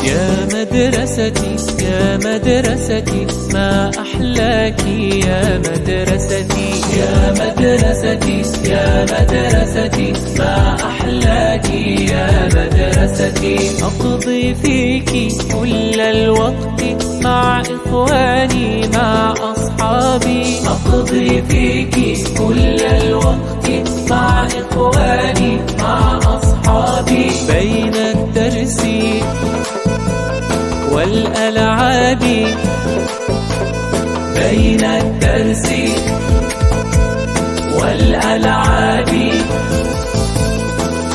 يا مدرستي يا مدرستي ما أحلاك يا مدرستي يا مدرستي يا مدرستي ما أحلاك يا مدرستي أقضي فيك كل الوقت مع إخواني مع أصحابي أقضي فيك كل الوقت مع إخواني مع أصحابي بين الدرس والألعاب بين الدرس والألعاب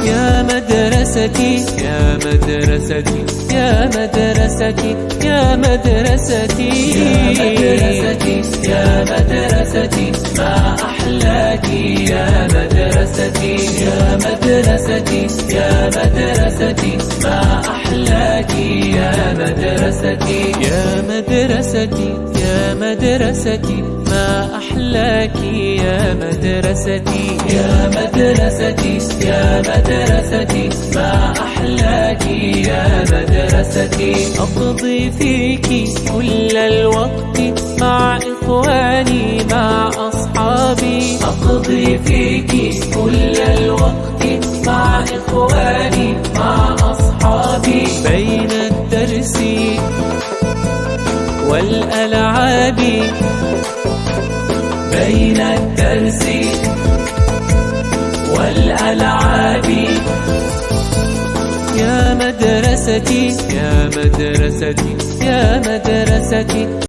يا مدرستي يا مدرستي يا مدرستي يا مدرستي يا مدرستي يا مدرستي ما أحلاك يا مدرستي يا مدرستي يا مدرستي ما أحلاك يا مدرستي يا مدرستي يا مدرستي ما أحلاك يا مدرستي يا مدرستي يا مدرستي ما أحلاك يا مدرستي أقضي فيك كل الوقت مع إخواني مع أصحابي أقضي فيك كل الوقت مع إخواني مع أصحابي بين الدرس والألعاب بين الدرس والألعاب يا مدرستي يا مدرستي يا مدرستي